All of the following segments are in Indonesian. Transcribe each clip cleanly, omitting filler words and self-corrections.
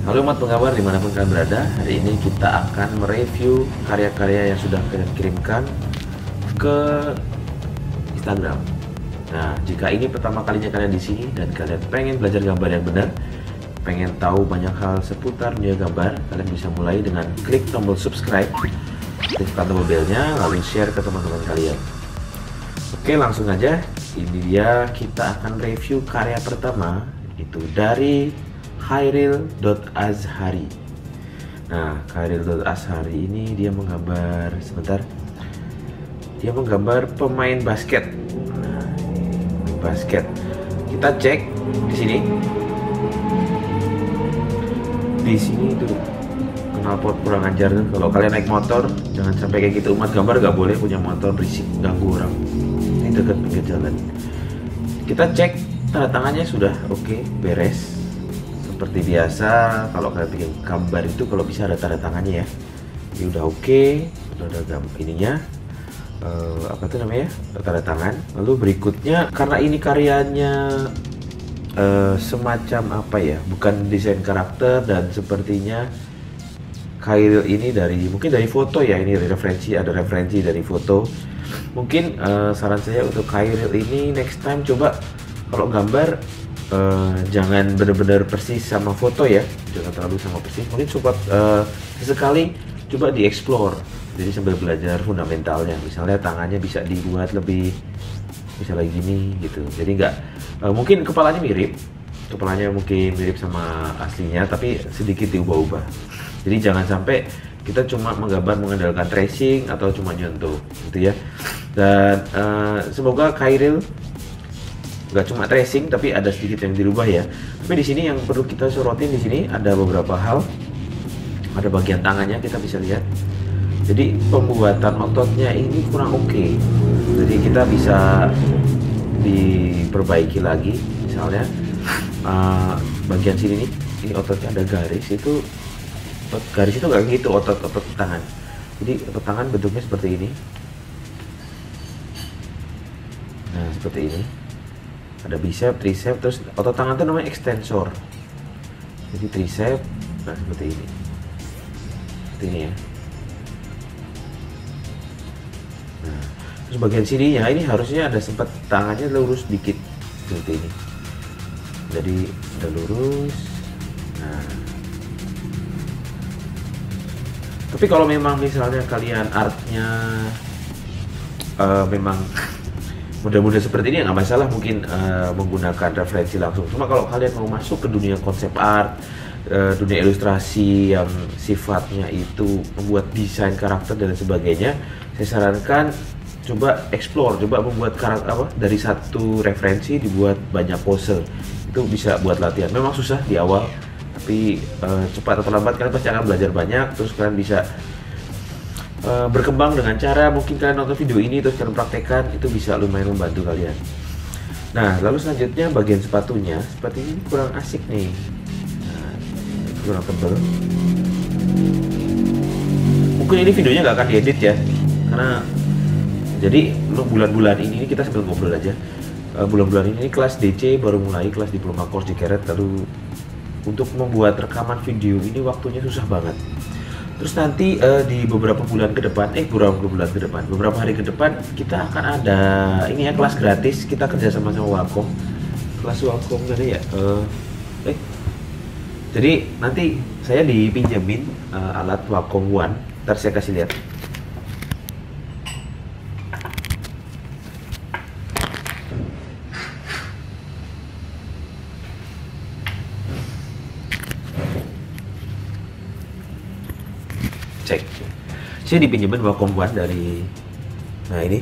Halo umat penggambar dimanapun kalian berada. Hari ini kita akan mereview karya-karya yang sudah kalian kirimkan ke Instagram. Nah, jika ini pertama kalinya kalian di sini dan kalian pengen belajar gambar yang benar, pengen tahu banyak hal seputar dunia gambar, kalian bisa mulai dengan klik tombol subscribe, aktifkan tombol belnya, lalu share ke teman-teman kalian. Oke, langsung aja. Ini dia, kita akan review karya pertama, itu dari Khairil.Azhari. Nah, Khairil.Azhari ini dia menggambar, sebentar, dia menggambar pemain basket. Nah, ini basket. Kita cek di sini. Di sini itu knalpot kurang ajar tuh. Kalau kalian naik motor, jangan sampai kayak gitu. Umat gambar gak boleh punya motor berisik, ganggu orang. Ini dekat pinggir jalan. Kita cek tanda tangannya sudah oke, beres. Seperti biasa, kalau kalian bikin gambar itu kalau bisa ada tanda tangannya ya. Ini udah oke, udah ada gambar ininya. Apa tuh namanya? Tanda tangan. Lalu berikutnya, karena ini karyanya semacam apa ya? Bukan desain karakter dan sepertinya Khairil ini mungkin dari foto ya, ini ada referensi dari foto. Mungkin saran saya untuk Khairil ini next time coba kalau gambar jangan benar-benar persis sama foto ya, jangan terlalu sama persis. Mungkin coba sesekali coba dieksplor, jadi sambil belajar fundamentalnya. Misalnya tangannya bisa dibuat lebih misalnya gini gitu, jadi nggak mungkin kepalanya mungkin mirip sama aslinya tapi sedikit diubah-ubah. Jadi jangan sampai kita cuma menggambar mengandalkan tracing atau cuma nyontoh gitu ya. Dan semoga Khairil nggak cuma tracing tapi ada sedikit yang dirubah ya. Tapi di sini yang perlu kita sorotin, di sini ada beberapa hal. Ada bagian tangannya kita bisa lihat. Jadi pembuatan ototnya ini kurang oke. Jadi kita bisa diperbaiki lagi. Misalnya bagian sini nih, ini ototnya ada garis itu. Garis itu nggak gitu otot tangan. Jadi otot tangan bentuknya seperti ini. Nah seperti ini. Ada bicep, tricep, terus otot tangan itu namanya extensor. Jadi tricep, nah seperti ini. Seperti ini ya. Nah, terus bagian sininya ini harusnya ada sempat tangannya lurus dikit seperti ini. Jadi udah lurus. Nah. Tapi kalau memang misalnya kalian artnya memang mudah-mudahan seperti ini ya nggak masalah, mungkin menggunakan referensi langsung. Cuma kalau kalian mau masuk ke dunia konsep art, dunia ilustrasi yang sifatnya itu membuat desain karakter dan sebagainya, saya sarankan coba explore, coba membuat karakter dari satu referensi dibuat banyak pose. Itu bisa buat latihan. Memang susah di awal, tapi cepat atau lambat kalian pasti akan belajar banyak. Terus kalian bisa berkembang dengan cara mungkin kalian nonton video ini terus kalian praktekkan, itu bisa lumayan membantu kalian. Nah lalu selanjutnya bagian sepatunya seperti ini kurang asik nih. Nah, kurang tebal. Mungkin ini videonya nggak akan diedit ya, karena jadi bulan-bulan ini kita sambil ngobrol aja. Bulan-bulan ini kelas DC baru mulai, kelas diploma course di Keret. Lalu untuk membuat rekaman video ini waktunya susah banget. Terus nanti di beberapa hari ke depan kita akan ada ini ya, kelas gratis. Kita kerja sama Wacom, kelas Wacom tadi ya. Jadi nanti saya dipinjemin alat Wacom One. Ntar saya kasih lihat. Cek, saya dipinjemin Wacom One dari, nah ini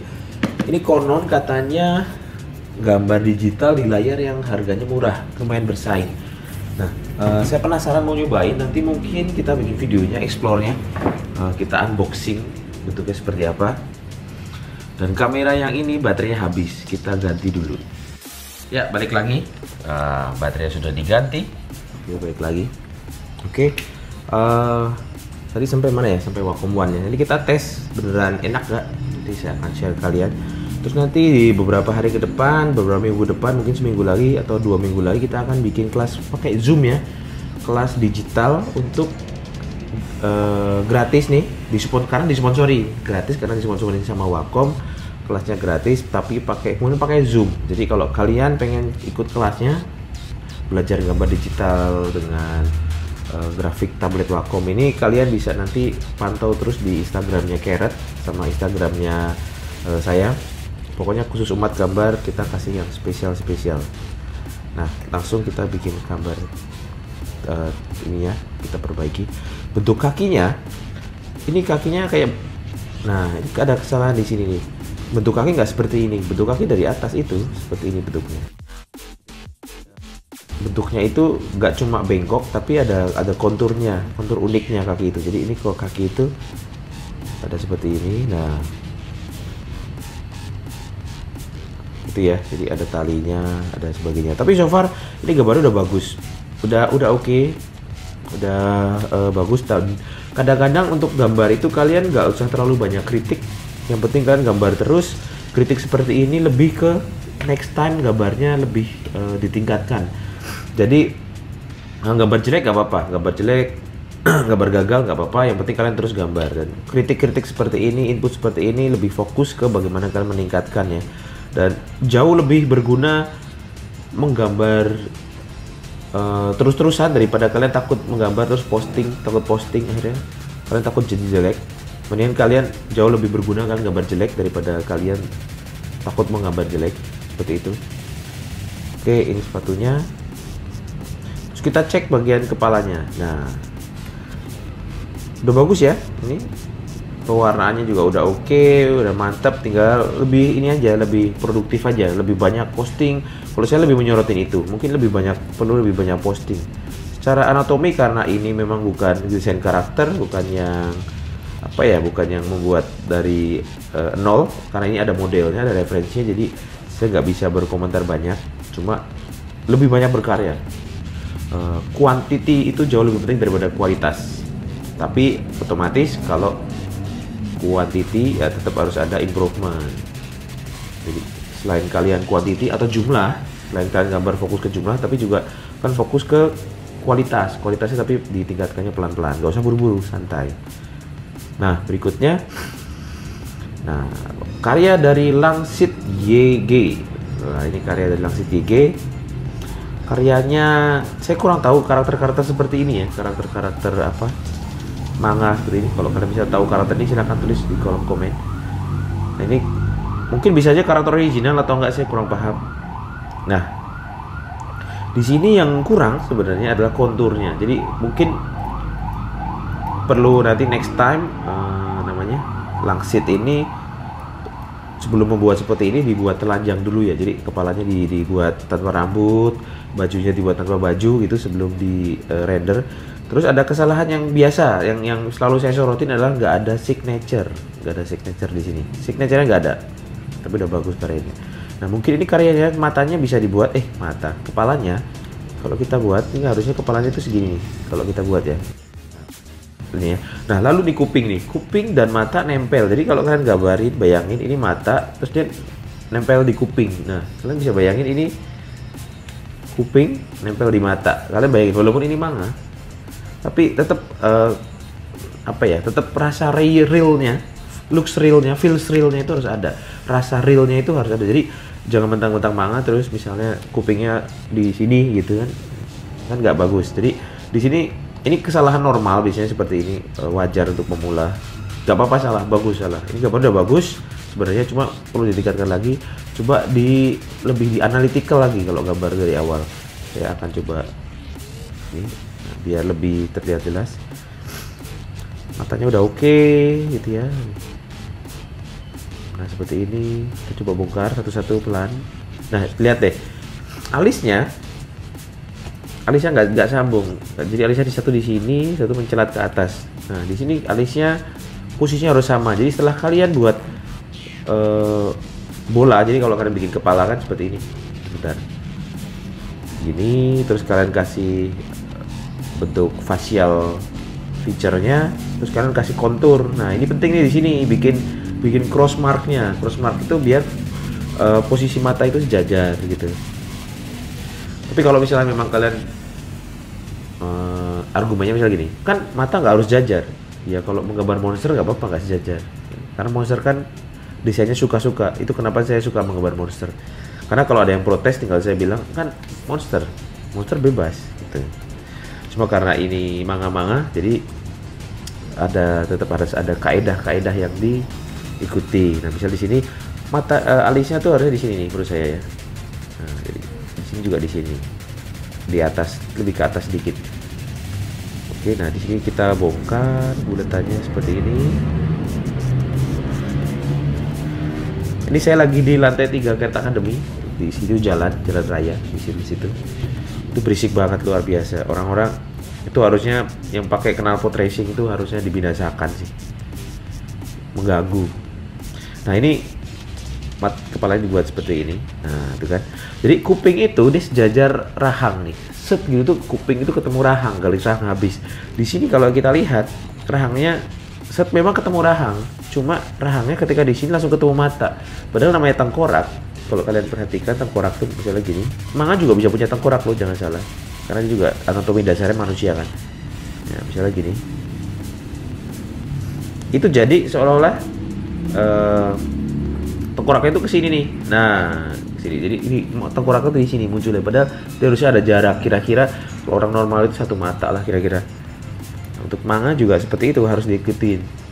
konon katanya gambar digital di layar yang harganya murah, lumayan bersaing. Nah saya penasaran mau nyobain, nanti mungkin kita bikin videonya, explore-nya, kita unboxing bentuknya seperti apa. Dan kamera yang ini baterainya habis, kita ganti dulu. Ya balik lagi, baterai sudah diganti. Oke, balik lagi. Oke. Tadi sampai mana ya? Sampai Wacom One ya. Jadi kita tes beneran enak gak? Nanti saya akan share ke kalian. Terus nanti di beberapa hari ke depan, beberapa minggu depan, mungkin seminggu lagi atau 2 minggu lagi kita akan bikin kelas pakai Zoom ya. kelas digital untuk gratis nih, karena disponsori gratis karena disponsori sama Wacom. Kelasnya gratis tapi kemudian pakai Zoom. Jadi kalau kalian pengen ikut kelasnya belajar gambar digital dengan grafik tablet Wacom ini, kalian bisa nanti pantau terus di Instagramnya Carrot sama Instagramnya saya. Pokoknya khusus umat gambar kita kasih yang spesial. Nah, langsung kita bikin gambar ini ya, kita perbaiki bentuk kakinya. Ini kakinya kayak, nah ini ada kesalahan di sini nih. Bentuk kaki nggak seperti ini. Bentuk kaki dari atas itu seperti ini bentuknya. Bentuknya itu nggak cuma bengkok, tapi ada konturnya, kontur uniknya kaki itu. Jadi ini kalau kaki itu ada seperti ini. Nah, itu ya. Jadi ada talinya, ada sebagainya. Tapi so far ini gambarnya udah bagus, udah oke. Udah bagus. Dan kadang-kadang untuk gambar itu kalian nggak usah terlalu banyak kritik. Yang penting kalian gambar terus. Kritik seperti ini lebih ke next time gambarnya lebih ditingkatkan. Jadi gambar jelek nggak apa-apa, gambar jelek gambar gagal nggak apa-apa, yang penting kalian terus gambar. Dan kritik-kritik seperti ini, input seperti ini lebih fokus ke bagaimana kalian meningkatkannya. Dan jauh lebih berguna menggambar terus-terusan daripada kalian takut menggambar terus takut posting akhirnya kalian takut jadi jelek. Mendingan kalian jauh lebih berguna kan gambar jelek daripada kalian takut menggambar jelek seperti itu. Oke, ini sepatunya. Terus kita cek bagian kepalanya. Nah, udah bagus ya. Ini pewarnaannya juga udah oke, udah mantap. Tinggal lebih ini aja, lebih produktif aja, lebih banyak posting. Kalau saya lebih menyorotin itu, mungkin perlu lebih banyak posting. Secara anatomi, karena ini memang bukan desain karakter, bukan yang membuat dari nol, karena ini ada modelnya, ada referensinya, jadi saya nggak bisa berkomentar banyak, cuma lebih banyak berkarya. Quantity itu jauh lebih penting daripada kualitas, tapi otomatis kalau quantity ya tetap harus ada improvement. Jadi selain kalian quantity atau jumlah, selain kalian gambar fokus ke jumlah, tapi juga kan fokus ke kualitasnya, tapi ditingkatkannya pelan-pelan, nggak usah buru-buru, santai. Nah, berikutnya, karya dari Langsit YG. Nah, ini karya dari Langsit YG. Karyanya saya kurang tahu karakter-karakter seperti ini ya, karakter-karakter apa manga seperti ini. Kalau kalian bisa tahu karakter ini, silahkan tulis di kolom komen. Nah, ini mungkin bisa aja karakter original atau enggak, saya kurang paham. Nah, di sini yang kurang sebenarnya adalah konturnya. Jadi mungkin perlu nanti next time Langsit ini sebelum membuat seperti ini dibuat telanjang dulu ya. Jadi kepalanya dibuat tanpa rambut, bajunya dibuat tanpa baju gitu sebelum di render. Terus ada kesalahan yang biasa, yang selalu saya sorotin adalah nggak ada signature di sini. Signaturenya nggak ada, tapi udah bagus karyanya. Nah, mungkin ini karyanya matanya bisa dibuat, kepalanya kalau kita buat ini harusnya kepalanya itu segini nih, kalau kita buat ya. Ini ya. Nah, lalu di kuping nih, kuping dan mata nempel. Jadi kalau kalian gambarin, bayangin ini mata, terus dia nempel di kuping. Nah, kalian bisa bayangin ini kuping nempel di mata. Kalian bayangin, walaupun ini manga, tapi tetap tetap rasa realnya, looks realnya, feels realnya itu harus ada. Rasa realnya itu harus ada. Jadi jangan mentang-mentang manga terus misalnya kupingnya di sini gitu kan nggak bagus. Jadi di sini ini kesalahan normal biasanya seperti ini, wajar untuk pemula. Gak apa-apa salah, bagus salah. Ini gambar udah bagus sebenarnya, cuma perlu ditingkatkan lagi. Coba lebih di analytical lagi kalau gambar dari awal. Saya akan coba ini biar lebih terlihat jelas. Matanya udah oke gitu ya. Nah, seperti ini. Kita coba bongkar satu-satu pelan. Nah, lihat deh. Alisnya nggak sambung. Jadi alisnya satu di sini, satu mencelat ke atas. Nah, di sini alisnya posisinya harus sama. Jadi setelah kalian buat bola, jadi kalau kalian bikin kepala kan seperti ini. Bentar. Gini, terus kalian kasih bentuk facial feature-nya, terus kalian kasih kontur. Nah, ini penting nih di sini bikin cross mark-nya. Cross mark itu biar posisi mata itu sejajar gitu. Tapi kalau misalnya memang kalian argumennya misal gini, kan mata nggak harus jajar. Ya kalau menggambar monster nggak apa-apa nggak sejajar. Karena monster kan desainnya suka-suka. Itu kenapa saya suka menggambar monster. Karena kalau ada yang protes tinggal saya bilang kan monster bebas gitu. Cuma karena ini manga-manga jadi tetap harus ada kaedah-kaedah yang diikuti. Nah, misal di sini mata alisnya tuh harusnya di sini nih menurut saya ya. Nah, jadi di sini juga di sini. Di atas, lebih ke atas sedikit. Oke, nah di sini kita bongkar buletannya seperti ini. Ini saya lagi di lantai 3 Cat Academy. Di situ jalan raya di situ. Itu berisik banget luar biasa. Orang-orang itu harusnya yang pakai knalpot racing itu harusnya dibinasakan sih. Mengganggu. Nah, ini kepalanya dibuat seperti ini. Nah, itu kan. Jadi kuping itu dia sejajar rahang nih. Set gitu tuh kuping itu ketemu rahang, garis rahang habis. Di sini kalau kita lihat rahangnya set memang ketemu rahang, cuma rahangnya ketika di sini langsung ketemu mata. Padahal namanya tengkorak. Kalau kalian perhatikan tengkorak tuh misalnya gini, manga juga bisa punya tengkorak loh, jangan salah. Karena dia juga anatomi dasarnya manusia kan. Ya, misalnya gini. Itu jadi seolah-olah tengkoraknya itu ke sini nih. Nah, sini. Jadi ini tengkoraknya tuh di sini munculnya. Padahal dia harusnya ada jarak kira-kira orang normal itu 1 mata lah kira-kira. Untuk manga juga seperti itu harus diikutin.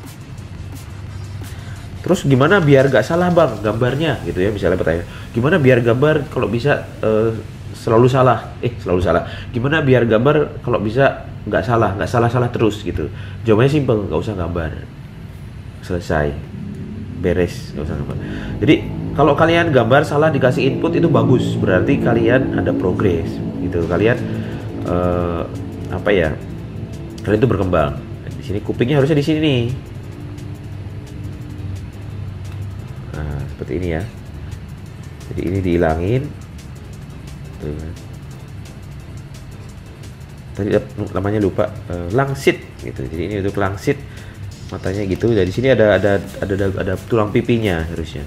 Terus gimana biar gak salah bang gambarnya gitu ya, misalnya pertanyaan. Gimana biar gambar kalau bisa selalu salah? Gimana biar gambar kalau bisa nggak salah terus gitu? Jawabannya simpel, nggak usah gambar. Selesai. Beres, nggak usah gambar. Jadi kalau kalian gambar salah dikasih input itu bagus, berarti kalian ada progres gitu. Kalian kalian itu berkembang. Di sini kupingnya harusnya di sini nih. Nah, seperti ini ya. Jadi ini dihilangin. Tuh kan. Tadi namanya lupa, langsit gitu. Jadi ini untuk langsit matanya gitu. Dari sini ada tulang pipinya harusnya.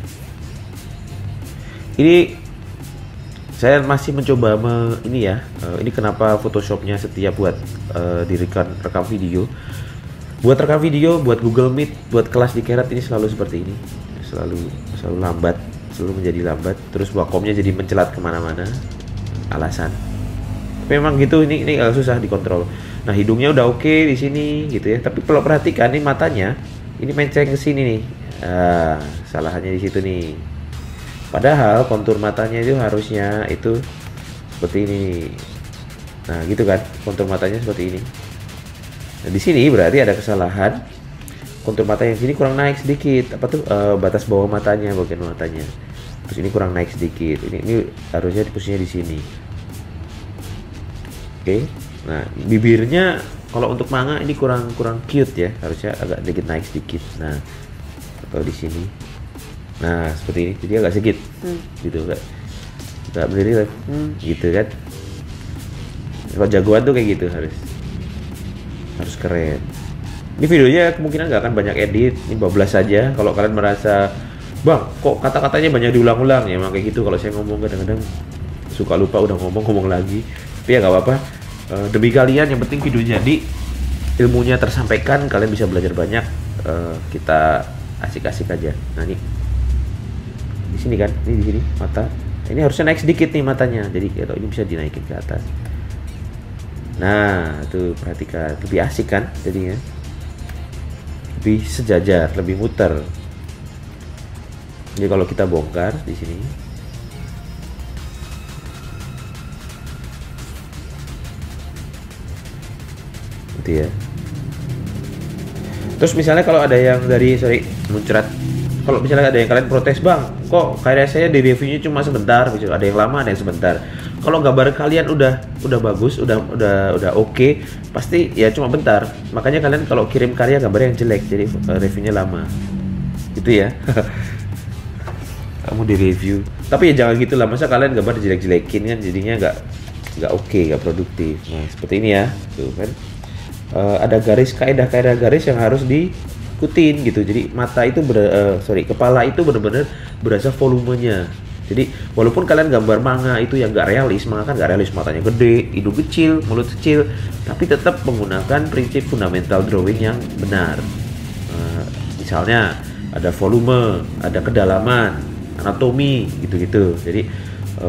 Ini saya masih mencoba ini kenapa Photoshopnya setiap buat rekam video. Buat rekam video, buat Google Meet, buat kelas di Kerat ini selalu seperti ini. Selalu lambat, selalu menjadi lambat. Terus Wacomnya jadi mencelat kemana-mana. Alasan. Tapi memang gitu, ini agak susah dikontrol. Nah, hidungnya udah oke di sini gitu ya. Tapi kalau perhatikan ini matanya, ini menceng ke sini nih. Salahnya di situ nih. Padahal kontur matanya itu harusnya itu seperti ini. Nah, gitu kan, kontur matanya seperti ini. Nah, di sini berarti ada kesalahan. Kontur mata yang sini kurang naik sedikit. Apa tuh batas bawah matanya, bagian matanya. Terus ini kurang naik sedikit. Ini harusnya posisinya di sini. Oke. Nah, bibirnya kalau untuk manga ini kurang cute ya. Harusnya agak sedikit naik sedikit. Nah, atau di sini. Nah, seperti ini. Jadi agak sedikit. Gitu enggak berdiri gitu kan. Kalau jagoan tuh kayak gitu harus keren. Ini videonya kemungkinan nggak akan banyak edit, ini bablas saja. Kalau kalian merasa, bang, kok kata-katanya banyak diulang-ulang ya, emang kayak gitu. Kalau saya ngomong kadang-kadang suka lupa, udah ngomong lagi. Tapi ya nggak apa-apa. Demi kalian, yang penting video jadi, ilmunya tersampaikan, kalian bisa belajar banyak. Kita asik-asik aja. Nah ini, di sini kan, ini di sini mata. Ini harusnya naik sedikit nih matanya, jadi kalau ini bisa dinaikin ke atas. Nah, tuh perhatikan, lebih asik kan jadinya. Lebih sejajar, lebih muter. Jadi kalau kita bongkar di sini, gitu ya. Terus misalnya kalau ada yang muncrat. Kalau misalnya ada yang kalian protes, bang, kok karya saya di reviewnya cuma sebentar, misalnya ada yang lama, ada yang sebentar. Kalau gambar kalian udah bagus, udah oke, pasti ya cuma bentar. Makanya kalian kalau kirim karya gambar yang jelek, jadi reviewnya lama, gitu ya. Kamu di review, tapi ya jangan gitu lah. Masa kalian gambar jelek-jelekin kan, jadinya nggak oke, nggak produktif. Nah seperti ini ya, tuh kan. Ada kaedah garis yang harus diikutin gitu. Jadi mata itu kepala itu benar-benar berasa volumenya. Jadi walaupun kalian gambar manga itu yang nggak realis, manga kan nggak realis, matanya gede, hidung kecil, mulut kecil, tapi tetap menggunakan prinsip fundamental drawing yang benar. Misalnya ada volume, ada kedalaman, anatomi, gitu-gitu. Jadi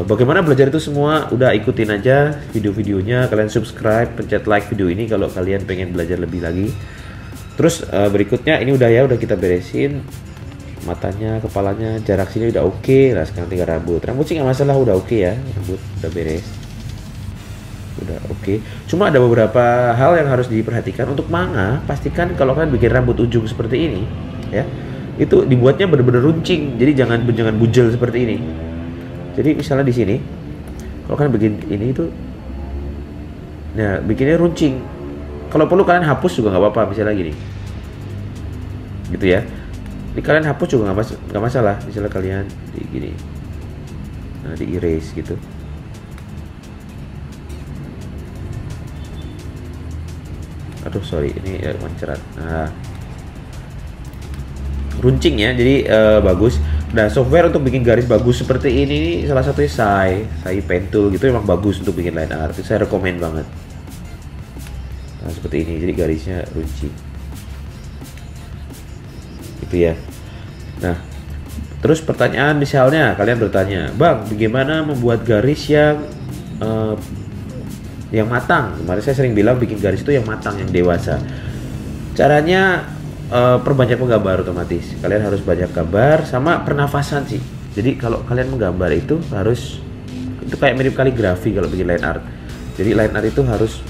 bagaimana belajar itu semua, udah ikutin aja video-videonya, kalian subscribe, pencet like video ini kalau kalian pengen belajar lebih lagi. Terus berikutnya ini udah kita beresin matanya, kepalanya, jarak sini udah oke. Nah sekarang tinggal rambut sih nggak masalah, udah oke ya, rambut udah beres, udah oke. Cuma ada beberapa hal yang harus diperhatikan untuk manga. Pastikan kalau kalian bikin rambut ujung seperti ini ya, itu dibuatnya bener-bener runcing, jadi jangan bujel seperti ini. Jadi misalnya di sini kalau kalian bikin ini itu ya bikinnya runcing, kalau perlu kalian hapus juga nggak apa-apa, misalnya gini gitu ya. Ini kalian hapus juga nggak masalah, misalnya kalian di gini, nah di erase gitu. Aduh sorry, ini ya mencerat. Nah runcing ya, jadi bagus. Nah software untuk bikin garis bagus seperti ini salah satunya Sai Pen Tool gitu, emang bagus untuk bikin line art, saya rekomen banget. Nah seperti ini, jadi garisnya runcing gitu ya. Nah terus pertanyaan, misalnya kalian bertanya, bang bagaimana membuat garis yang matang? Kemarin saya sering bilang bikin garis itu yang matang, yang dewasa. Caranya perbanyak menggambar otomatis. Kalian harus banyak gambar, sama pernafasan sih. Jadi kalau kalian menggambar itu harus, itu kayak mirip kaligrafi kalau bikin line art. Jadi line art itu harus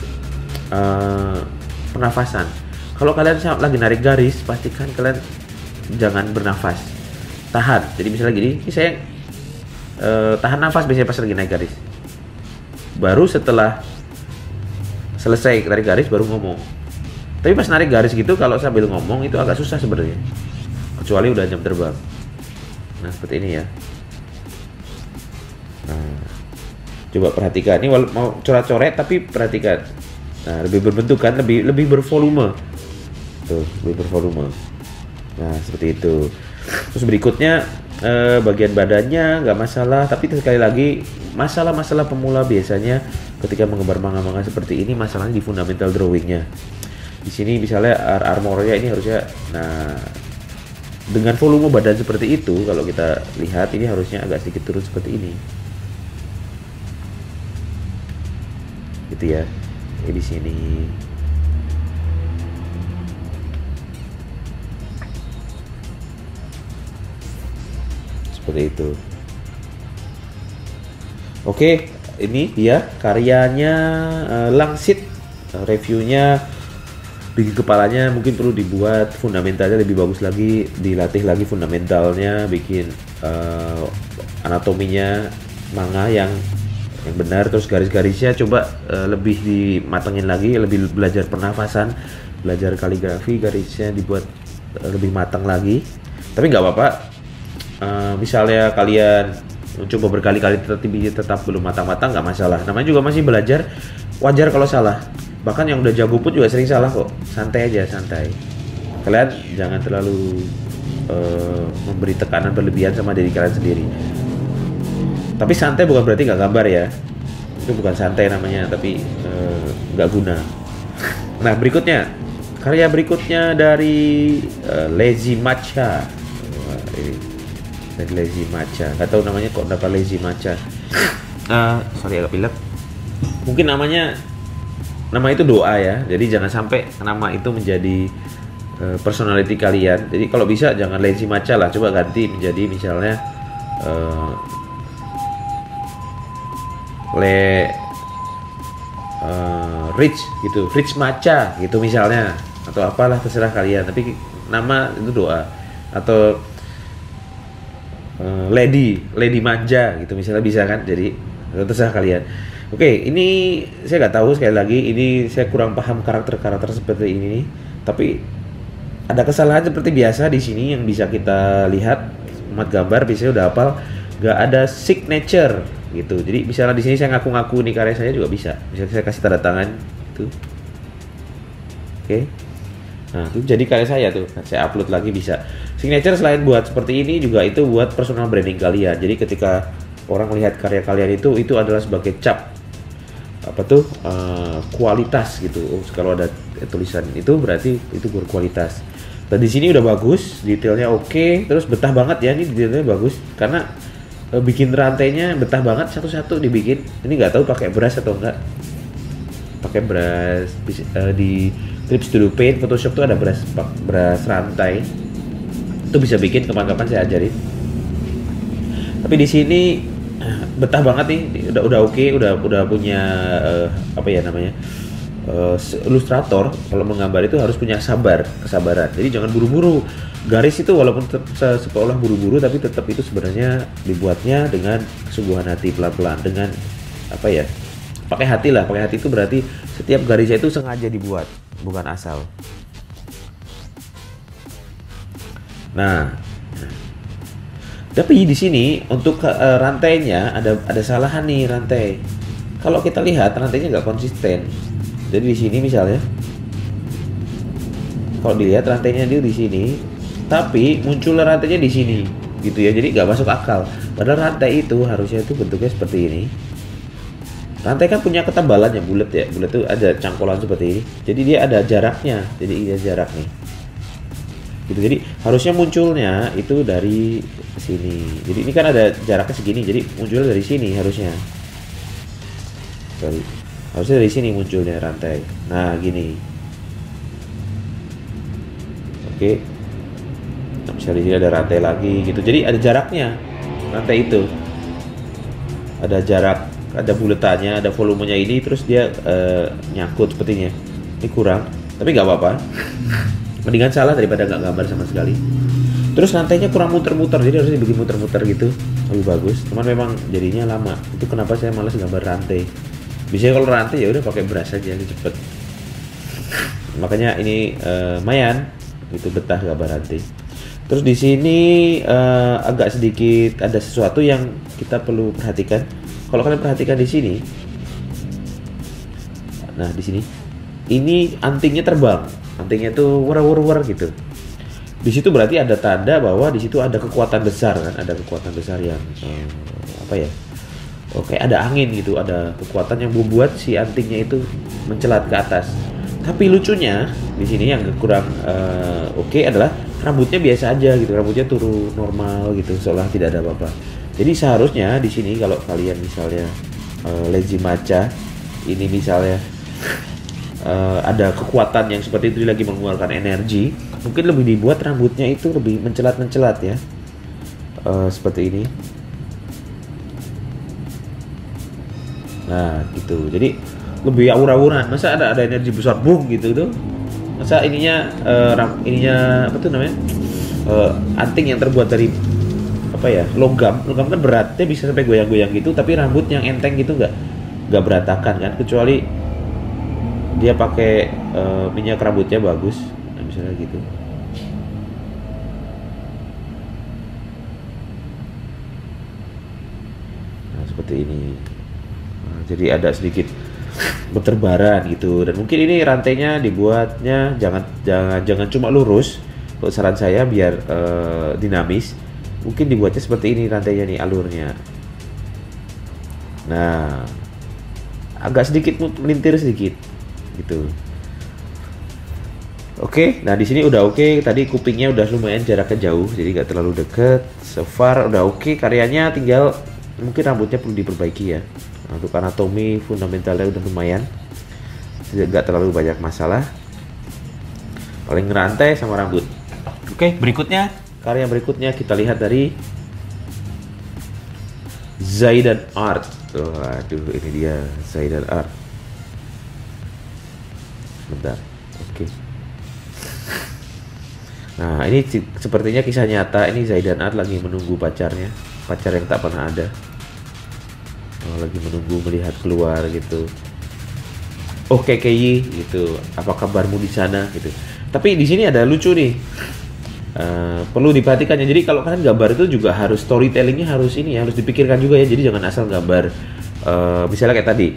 pernafasan. Kalau kalian lagi narik garis, pastikan kalian jangan bernafas, tahan. Jadi misalnya gini, ini saya tahan nafas biasanya pas lagi naik garis. Baru setelah selesai narik garis baru ngomong. Tapi pas narik garis gitu kalau sambil ngomong itu agak susah sebenarnya, kecuali udah jam terbang. Nah seperti ini ya. Nah, coba perhatikan, ini mau coret-coret tapi perhatikan. Nah lebih berbentuk kan, lebih bervolume. Tuh, lebih bervolume. Nah seperti itu. Terus berikutnya bagian badannya nggak masalah, tapi sekali lagi masalah pemula biasanya ketika menggambar manga-manga seperti ini masalahnya di fundamental drawingnya. Di sini misalnya armornya ini harusnya, nah dengan volume badan seperti itu kalau kita lihat ini harusnya agak sedikit turun seperti ini, gitu ya. Di sini. Seperti itu. Oke, ini dia karyanya Langsit. Reviewnya, bikin kepalanya mungkin perlu dibuat fundamentalnya lebih bagus lagi, dilatih lagi fundamentalnya, bikin anatominya manga yang benar. Terus garis-garisnya coba lebih dimatengin lagi, lebih belajar pernafasan, belajar kaligrafi, garisnya dibuat lebih matang lagi. Tapi nggak apa-apa. Misalnya kalian mencoba berkali-kali tetap belum matang-matang, nggak masalah. Namanya juga masih belajar, wajar kalau salah. Bahkan yang udah jago pun juga sering salah kok. Santai aja, santai. Kalian jangan terlalu memberi tekanan berlebihan sama diri kalian sendiri. Tapi santai bukan berarti nggak gambar ya. Itu bukan santai namanya, tapi nggak guna. Nah berikutnya, karya berikutnya dari Lazy Matcha. Dari Lazy Matcha, nggak tahu namanya kok dapat Lazy Matcha. Sorry agak pilek. Mungkin nama itu doa ya, jadi jangan sampai nama itu menjadi personality kalian. Jadi kalau bisa jangan Lazy Matcha lah, coba ganti menjadi misalnya Rich gitu, Rich Matcha gitu misalnya, atau apalah terserah kalian. Tapi nama itu doa, atau Lady Manja gitu misalnya, bisa kan, jadi terserah kalian. Oke, ini saya nggak tahu, sekali lagi ini saya kurang paham karakter seperti ini, tapi ada kesalahan seperti biasa di sini yang bisa kita lihat. Umat gambar biasanya udah hafal, nggak ada signature gitu. Jadi misalnya di sini saya ngaku-ngaku nih karya saya juga bisa. Misalnya saya kasih tanda tangan tuh. Oke. Nah, itu jadi karya saya tuh. Saya upload lagi bisa. Signature selain buat seperti ini juga itu buat personal branding kalian. Jadi ketika orang melihat karya kalian itu adalah sebagai cap apa tuh kualitas gitu. Oh, kalau ada tulisan itu berarti itu berkualitas. Dan di sini udah bagus, detailnya oke, terus betah banget ya, ini detailnya bagus karena bikin rantainya betah banget, satu-satu dibikin. Ini nggak tahu pakai brush atau enggak. Pakai brush di Clip Studio Paint, Photoshop tuh ada brush rantai. Itu bisa bikin, kapan-kapan saya ajarin. Tapi di sini betah banget nih, udah oke, udah punya apa ya namanya? Ilustrator kalau menggambar itu harus punya kesabaran. Jadi jangan buru-buru. Garis itu walaupun seolah buru-buru, tapi tetap itu sebenarnya dibuatnya dengan kesungguhan hati, pelan-pelan, dengan apa ya? Pakai hati lah. Pakai hati itu berarti setiap garisnya itu sengaja dibuat, bukan asal. Nah, tapi di sini untuk rantainya ada salahan nih rantai. Kalau kita lihat rantainya nggak konsisten. Jadi di sini misalnya, kalau dilihat rantainya dia di sini, tapi muncul rantainya di sini, gitu ya. Jadi nggak masuk akal. Padahal rantai itu harusnya itu bentuknya seperti ini. Rantai kan punya ketebalan yang bulat ya, bulat itu ada cangkolan seperti ini. Jadi dia ada jaraknya, jadi ada jarak nih. Gitu. Jadi harusnya munculnya itu dari sini. Jadi ini kan ada jaraknya segini, jadi munculnya dari sini harusnya. Harusnya dari sini munculnya rantai. Nah, gini. Oke. Nah, misalnya di sini ada rantai lagi gitu. Jadi ada jaraknya rantai itu. Ada jarak, ada buletannya, ada volumenya ini, terus dia nyangkut sepertinya. Ini kurang, tapi nggak apa-apa. Mendingan salah daripada nggak gambar sama sekali. Terus rantainya kurang muter-muter, jadi harus dibikin muter-muter gitu, lebih bagus. Cuman memang jadinya lama. Itu kenapa saya malas gambar rantai. Biasanya kalau rantai ya udah pakai brush aja, cepet. Makanya ini lumayan, itu betah gambar rantai. Terus di sini agak sedikit ada sesuatu yang kita perlu perhatikan. Kalau kalian perhatikan di sini, nah di sini, ini antingnya terbang, antingnya tuh war-war gitu. Di situ berarti ada tanda bahwa di situ ada kekuatan besar kan, ada kekuatan besar yang apa ya? Oke, ada angin gitu, ada kekuatan yang membuat si antingnya itu mencelat ke atas. Tapi lucunya di sini yang kurang oke adalah rambutnya biasa aja gitu, rambutnya turun normal gitu, seolah tidak ada apa-apa. Jadi seharusnya di sini kalau kalian misalnya lazy maca, ini misalnya ada kekuatan yang seperti itu lagi mengeluarkan energi, mungkin lebih dibuat rambutnya itu lebih mencelat-mencelat ya, seperti ini. Nah gitu, jadi lebih aur-auran. Masa ada energi besar boom gitu tuh? Masa ininya apa tuh namanya, anting yang terbuat dari apa ya, logam kan beratnya bisa sampai goyang-goyang gitu, tapi rambut yang enteng gitu nggak berantakan kan, kecuali dia pakai minyak rambutnya bagus, nah, misalnya gitu. Nah seperti ini. Nah, jadi ada sedikit berterbaran gitu, dan mungkin ini rantainya dibuatnya jangan cuma lurus. Kalau saran saya biar dinamis, mungkin dibuatnya seperti ini rantainya nih, alurnya. Nah agak sedikit melintir sedikit gitu. Oke, nah di sini udah oke. Tadi kupingnya udah lumayan jaraknya jauh, jadi nggak terlalu deket. So far udah oke karyanya, tinggal mungkin rambutnya perlu diperbaiki ya. Nah, untuk anatomi fundamentalnya udah lumayan, nggak terlalu banyak masalah. Paling rantai sama rambut. Oke, berikutnya karya berikutnya kita lihat dari Zaidan Art. Aduh, ini dia Zaidan Art. Bentar, oke. Nah ini sepertinya kisah nyata. Ini Zaidan Art lagi menunggu pacarnya, pacar yang tak pernah ada. Lagi menunggu melihat keluar gitu. Oke KKY gitu, apa kabarmu di sana gitu. Tapi di sini ada lucu nih, perlu diperhatikan ya. Jadi kalau kalian gambar itu juga harus storytellingnya harus ini ya, harus dipikirkan juga ya. Jadi jangan asal gambar. Misalnya kayak tadi,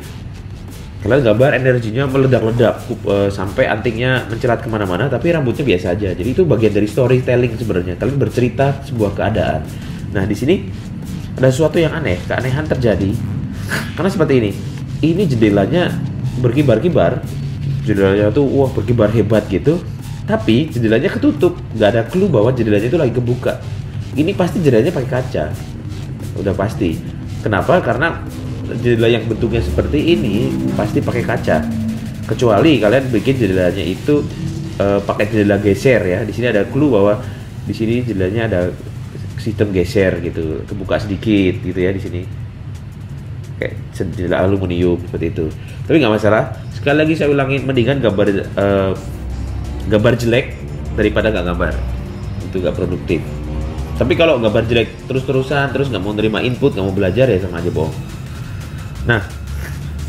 kalian gambar energinya meledak-ledak sampai antingnya mencelat kemana-mana, tapi rambutnya biasa aja. Jadi itu bagian dari storytelling sebenarnya. Kalian bercerita sebuah keadaan. Nah di sini ada sesuatu yang aneh, keanehan terjadi. Karena seperti ini jendelanya berkibar-kibar, jendelanya tuh wah berkibar hebat gitu, tapi jendelanya ketutup, nggak ada clue bahwa jendelanya itu lagi kebuka. Ini pasti jendelanya pakai kaca, udah pasti. Kenapa? Karena jendela yang bentuknya seperti ini pasti pakai kaca. Kecuali kalian bikin jendelanya itu pakai jendela geser ya. Di sini ada clue bahwa di sini jendelanya ada sistem geser gitu, kebuka sedikit gitu ya di sini. Kayak jendela aluminium seperti itu. Tapi nggak masalah. Sekali lagi saya ulangin, mendingan gambar jelek daripada nggak gambar. Itu nggak produktif. Tapi kalau gambar jelek terus-terusan, terus nggak mau nerima input, nggak mau belajar, ya sama aja bohong. Nah,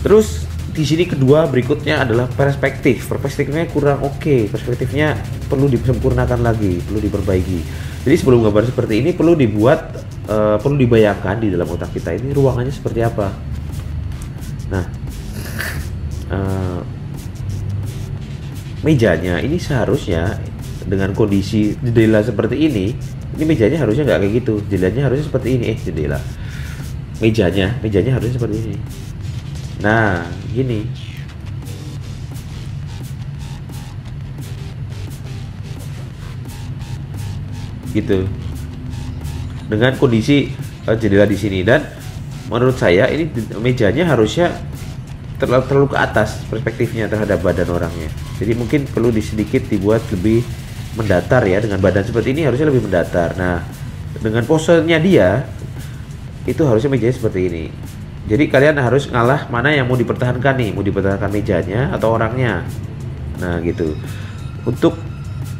terus di sini kedua berikutnya adalah perspektif. Perspektifnya kurang oke. Perspektifnya perlu disempurnakan lagi, perlu diperbaiki. Jadi sebelum gambar seperti ini perlu dibuat, perlu dibayangkan di dalam otak kita ini ruangannya seperti apa. Nah, mejanya ini seharusnya dengan kondisi jendela seperti ini mejanya harusnya nggak kayak gitu. Jendelanya harusnya seperti ini. Jendela. Mejanya harusnya seperti ini. Nah, gini. Gitu. Dengan kondisi jendela di sini, dan menurut saya ini mejanya harusnya terlalu ke atas perspektifnya terhadap badan orangnya. Jadi mungkin perlu sedikit dibuat lebih mendatar ya, dengan badan seperti ini harusnya lebih mendatar. Nah, dengan posenya dia itu harusnya mejanya seperti ini. Jadi kalian harus ngalah mana yang mau dipertahankan nih, mau dipertahankan mejanya atau orangnya. Nah gitu. Untuk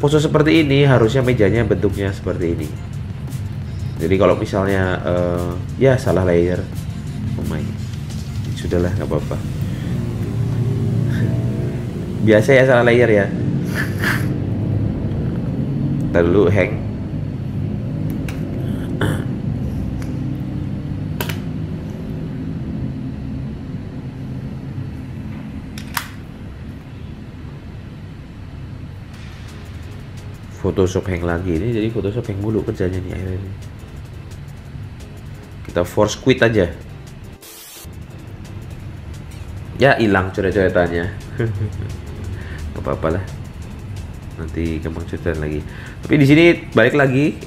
pose seperti ini harusnya mejanya bentuknya seperti ini. Jadi kalau misalnya ya salah layer, oh my, sudahlah nggak apa-apa. Biasa ya salah layer ya. Ntar dulu hang. Photoshop hang lagi ini, jadi Photoshop hang mulu kerjanya nih akhirnya. Kita force quit aja. Ya hilang coret-coretannya. Gak apa-apa lah. Nanti gampang coretan lagi. Tapi di sini balik lagi,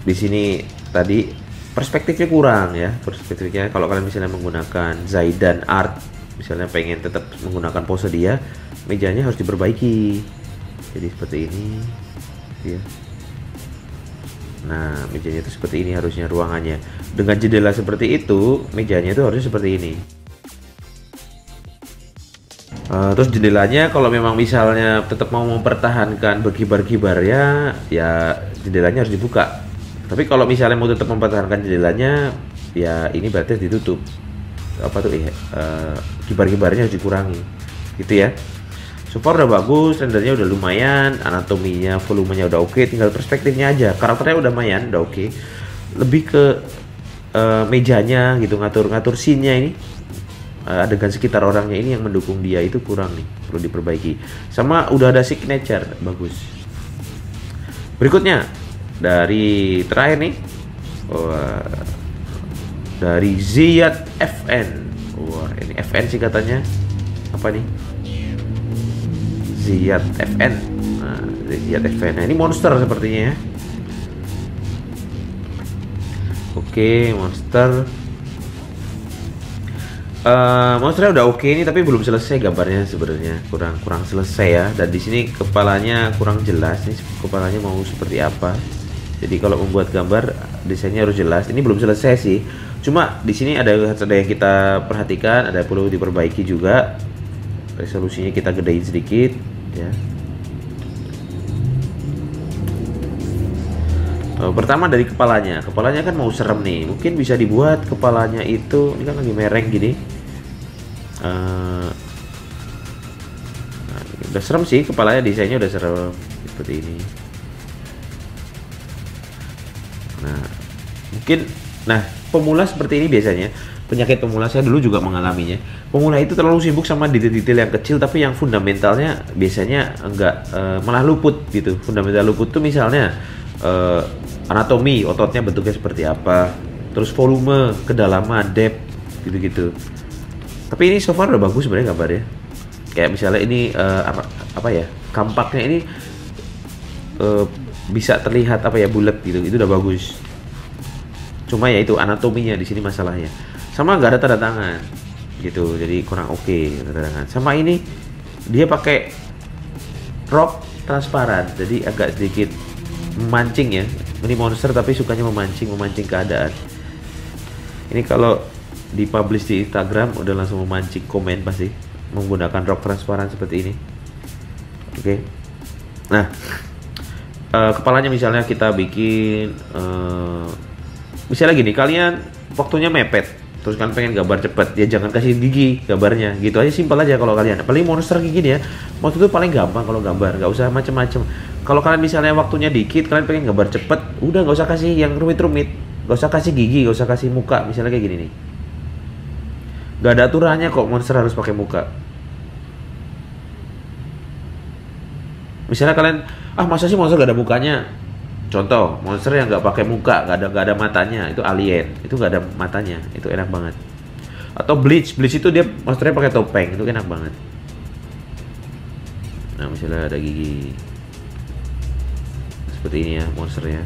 di sini tadi perspektifnya kurang ya. Perspektifnya kalau kalian misalnya menggunakan Zaidan Art, misalnya pengen tetap menggunakan pose dia, mejanya harus diperbaiki. Jadi seperti ini ya. Nah, mejanya itu seperti ini harusnya ruangannya. Dengan jendela seperti itu, mejanya itu harusnya seperti ini. Terus jendelanya kalau memang misalnya tetap mau mempertahankan berkibar-kibar ya jendelanya harus dibuka. Tapi kalau misalnya mau tetap mempertahankan jendelanya, ya ini berarti ditutup. Apa tuh kibar-kibarnya harus dikurangi. Gitu ya. So far udah bagus, rendernya udah lumayan, anatominya, volumenya udah oke, tinggal perspektifnya aja. Karakternya udah lumayan, udah oke. Lebih ke mejanya gitu, ngatur scene-nya ini. Adegan sekitar orangnya ini yang mendukung dia itu kurang nih, perlu diperbaiki. Sama udah ada signature, bagus. Berikutnya dari terakhir nih, dari Ziyad FN. Wah, ini FN sih katanya. Apa nih? Ziyad FN. Nah, Ziyad FN. Nah, ini monster sepertinya ya. Oke, monster. Monsternya udah oke ini, tapi belum selesai gambarnya sebenarnya, kurang selesai ya. Dan di sini kepalanya kurang jelas. Ini kepalanya mau seperti apa? Jadi kalau membuat gambar desainnya harus jelas. Ini belum selesai sih. Cuma di sini ada yang kita perhatikan, ada perlu diperbaiki juga. Resolusinya kita gedein sedikit ya. Pertama dari kepalanya kan mau serem nih, mungkin bisa dibuat kepalanya itu, ini kan lagi mereng gini. Nah, udah serem sih kepalanya, desainnya udah serem seperti ini. Nah mungkin, pemula seperti ini biasanya, penyakit pemula saya dulu juga mengalaminya. Pemula itu terlalu sibuk sama detail-detail yang kecil, tapi yang fundamentalnya biasanya enggak, malah luput gitu. Fundamental luput tuh misalnya anatomi ototnya bentuknya seperti apa, terus volume, kedalaman, depth, gitu-gitu. Tapi ini so far udah bagus sebenarnya gambarnya. Kayak misalnya ini apa ya, kampaknya ini bisa terlihat apa ya, bulat gitu, itu udah bagus. Cuma ya itu anatominya di sini masalahnya. Sama nggak ada tanda tangan gitu, jadi kurang oke tanda tangan. Sama ini dia pakai rock transparan, jadi agak sedikit memancing ya. Ini monster tapi sukanya memancing keadaan. Ini kalau dipublish di Instagram udah langsung memancing komen pasti menggunakan rok transparan seperti ini. Oke. Nah, kepalanya misalnya kita bikin misalnya gini, kalian waktunya mepet, terus kalian pengen gambar cepet, ya jangan kasih gigi gambarnya, gitu aja, simpel aja. Kalau kalian paling monster kayak gini ya, waktu itu paling gampang kalau gambar, nggak usah macem-macem. Kalau kalian misalnya waktunya dikit, kalian pengen gambar cepet, udah nggak usah kasih yang rumit-rumit, nggak usah kasih gigi, nggak usah kasih muka, misalnya kayak gini nih. Gak ada aturannya kok monster harus pakai muka. Misalnya kalian, masa sih monster gak ada mukanya? Contoh, monster yang gak pakai muka, gak ada matanya, itu alien, itu gak ada matanya, itu enak banget. Atau Bleach itu dia monsternya pakai topeng, itu enak banget. Nah misalnya ada gigi, seperti ini ya monsternya.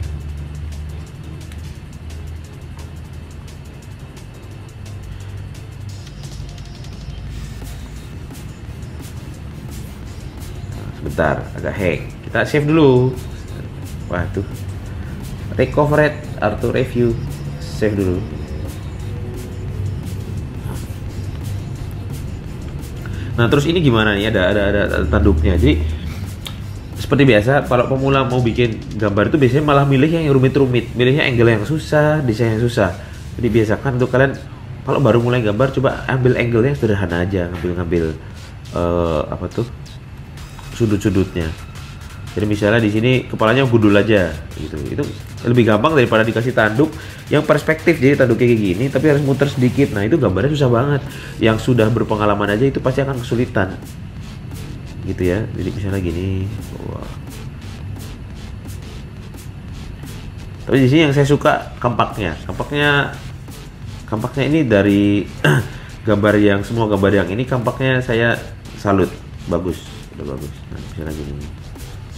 Bentar, agak hang. Kita save dulu. Wah tuh, recovered auto review, save dulu. Nah terus ini gimana nih? Ada tanduknya. Jadi seperti biasa, kalau pemula mau bikin gambar itu biasanya malah milih yang rumit-rumit, milihnya angle yang susah, desain yang susah. Jadi biasakan untuk kalian kalau baru mulai gambar, coba ambil angle yang sederhana aja, ngambil apa tuh, sudut-sudutnya. Jadi misalnya di sini kepalanya gundul aja gitu. Itu lebih gampang daripada dikasih tanduk yang perspektif. Jadi tanduknya kayak gini tapi harus muter sedikit. Nah, itu gambarnya susah banget. Yang sudah berpengalaman aja itu pasti akan kesulitan. Gitu ya. Jadi misalnya gini. Wah. Tapi di sini yang saya suka kampaknya. Kampaknya ini dari gambar yang semua gambar yang ini kampaknya saya salut. Bagus. Udah bagus. Nah, misalnya gini,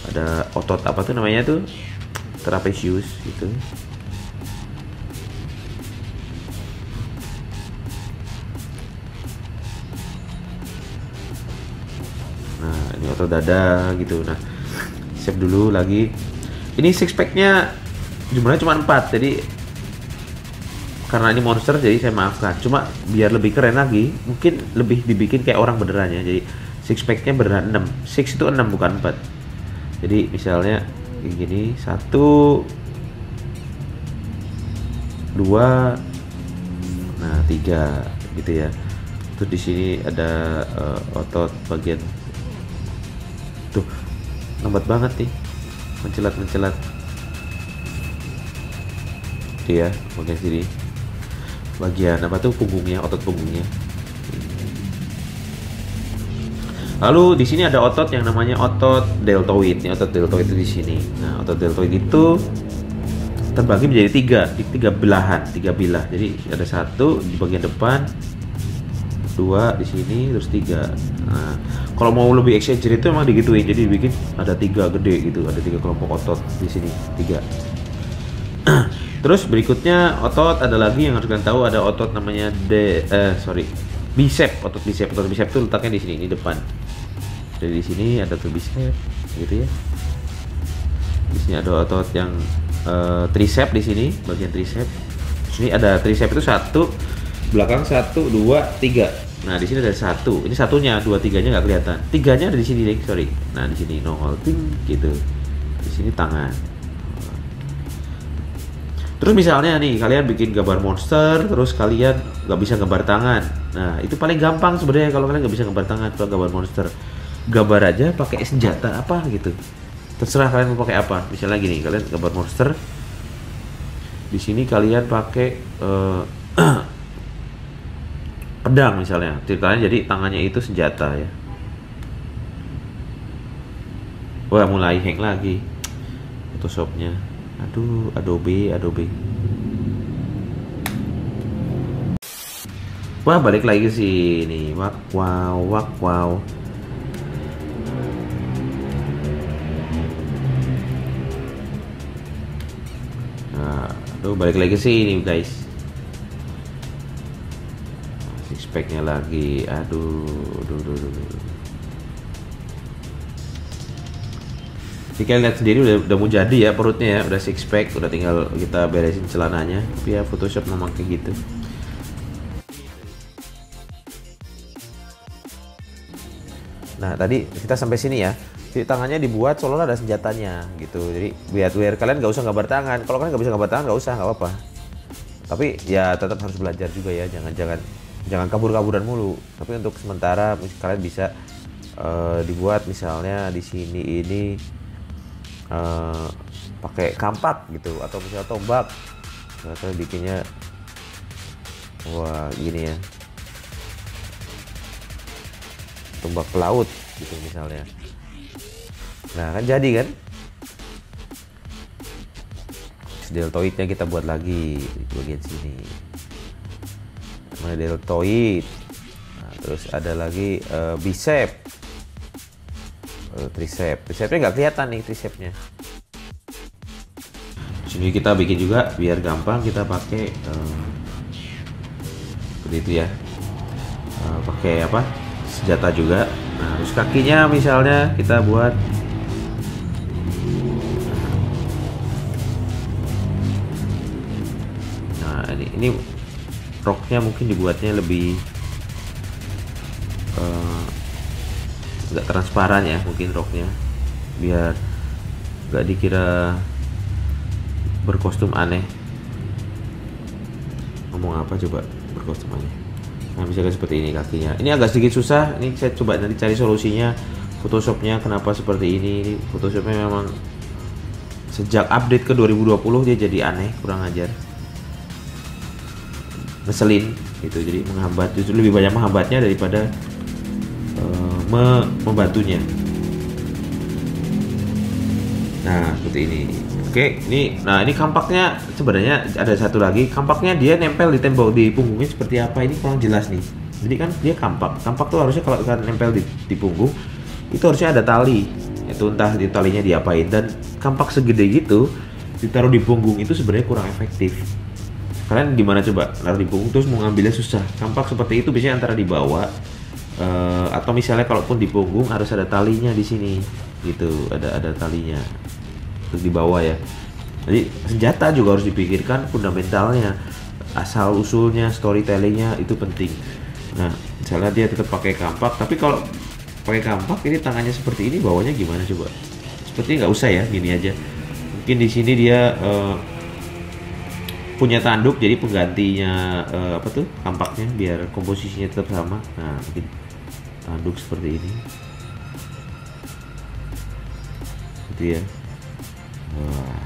ada otot apa tuh namanya tuh, trapezius gitu. Nah ini otot dada gitu. Nah save dulu lagi. Ini six packnya jumlahnya cuma 4, jadi karena ini monster jadi saya maafkan. Cuma biar lebih keren lagi, mungkin lebih dibikin kayak orang beneran ya. Jadi six packnya beneran 6. Six itu 6 bukan 4. Jadi misalnya kayak gini, 1 2, nah 3 gitu ya. Terus di sini ada otot bagian tuh, lambat banget nih, mencelat dia bagian sini, bagian apa tuh, punggungnya, otot punggungnya. Lalu di sini ada otot yang namanya otot deltoid. Ini otot deltoid itu di sini. Nah, otot deltoid itu terbagi menjadi 3 belahan, 3 bilah. Jadi ada 1 di bagian depan, 2 di sini, terus 3. Nah, kalau mau lebih exaggerate itu emang digituin. Jadi dibikin ada 3 gede gitu, ada 3 kelompok otot di sini, 3. Terus berikutnya otot ada lagi yang harus kalian tahu, ada otot namanya bicep. Otot bicep itu letaknya di sini, ini depan. Jadi di sini ada tuh bicep gitu ya. Di sini ada otot yang tricep di sini, bagian tricep. Sini ada tricep itu 1, belakang 1, 2, 3. Nah, di sini ada 1. Ini satunya, 2, 3-nya nggak kelihatan. 3-nya ada di sini, sorry. Nah, di sini nongol ting gitu. Di sini tangan. Terus misalnya nih, kalian bikin gambar monster, terus kalian nggak bisa gambar tangan. Nah, itu paling gampang sebenarnya kalau kalian nggak bisa gambar tangan kalau gambar monster. Gambar aja pakai senjata apa gitu. Terserah kalian mau pakai apa. Misalnya gini, kalian gambar monster. Di sini kalian pakai pedang misalnya. Kalian jadi tangannya itu senjata ya. Wah, mulai hang lagi Photoshopnya. Aduh, Adobe. Wah, balik lagi ke sini. Wow. Nah, aduh, balik lagi ke sini, guys. Six pack-nya lagi. Aduh. Jadi kalian lihat sendiri udah mau jadi ya perutnya ya, udah six pack, udah tinggal kita beresin celananya. Tapi ya Photoshop memang kayak gitu. Nah, tadi kita sampai sini ya. Jadi tangannya dibuat seolah ada senjatanya gitu. Jadi biar kalian nggak usah gambar tangan. Kalau kalian nggak bisa gambar tangan nggak usah, nggak apa-apa. Tapi ya tetap harus belajar juga ya. Jangan kabur-kaburan mulu. Tapi untuk sementara kalian bisa dibuat misalnya di sini ini pakai kampak gitu atau misalnya tombak. Atau bikinnya wah gini ya. Tombak pelaut gitu misalnya. Nah kan jadi kan. Deltoidnya kita buat lagi di bagian sini. Mana deltoid. Nah, terus ada lagi bicep, tricepnya nggak kelihatan nih tricepnya. Sini kita bikin juga biar gampang kita pakai seperti itu ya. Pakai apa? Senjata juga. Nah, terus kakinya misalnya kita buat ini roknya mungkin dibuatnya lebih agak transparan ya mungkin roknya biar nggak dikira berkostum aneh. Ngomong apa coba berkostum aneh. Nah misalnya seperti ini kakinya. Ini agak sedikit susah. Ini saya coba nanti cari solusinya. Photoshopnya kenapa seperti ini. Ini Photoshopnya memang sejak update ke 2020 dia jadi aneh, kurang ajar. Ngeselin gitu, jadi menghambat. Justru lebih banyak menghambatnya daripada membantunya. Nah seperti ini. Oke, ini kampaknya sebenarnya ada satu lagi. Kampaknya dia nempel di tembok di punggungnya seperti apa? Ini kurang jelas nih. Jadi kan dia kampak. Kampak tuh harusnya kalau kan nempel di punggung itu harusnya ada tali. Itu entah di talinya diapain. Dan kampak segede gitu ditaruh di punggung itu sebenarnya kurang efektif. Kalian gimana coba taruh di punggung terus mau ngambilnya susah. Kampak seperti itu biasanya antara dibawa atau misalnya kalaupun di punggung harus ada talinya di sini gitu. Ada talinya. Di bawah ya. Jadi senjata juga harus dipikirkan fundamentalnya, asal usulnya, storytellingnya itu penting. Nah, misalnya dia tetap pakai kampak, tapi kalau pakai kampak ini tangannya seperti ini, bawahnya gimana coba? Sepertinya nggak usah ya, gini aja. Mungkin di sini dia punya tanduk, jadi penggantinya apa tuh kampaknya biar komposisinya tetap sama. Nah, mungkin tanduk seperti ini, gitu ya. Wah.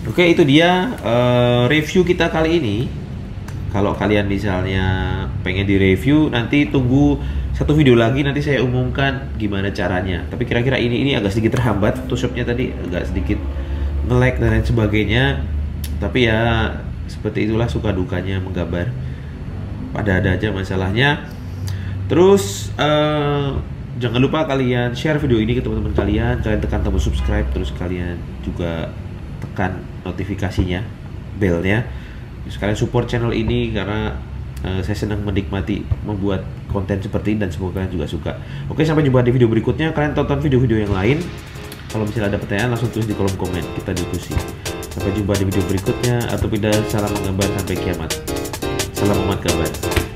Oke, itu dia review kita kali ini. Kalau kalian misalnya pengen di review, nanti tunggu satu video lagi, nanti saya umumkan gimana caranya. Tapi kira-kira ini agak sedikit terhambat, Photoshopnya tadi agak sedikit nge-lag dan lain sebagainya. Tapi ya seperti itulah suka dukanya menggambar. Ada aja masalahnya. Terus jangan lupa kalian share video ini ke teman-teman kalian tekan tombol subscribe, terus kalian juga tekan notifikasinya, belnya. Terus kalian support channel ini karena saya senang menikmati membuat konten seperti ini dan semoga kalian juga suka. Oke, sampai jumpa di video berikutnya. Kalian tonton video-video yang lain. Kalau misalnya ada pertanyaan langsung tulis di kolom komen, kita diskusi. Sampai jumpa di video berikutnya. Atau tidak, salam menggambar sampai kiamat. Salam umat gambar.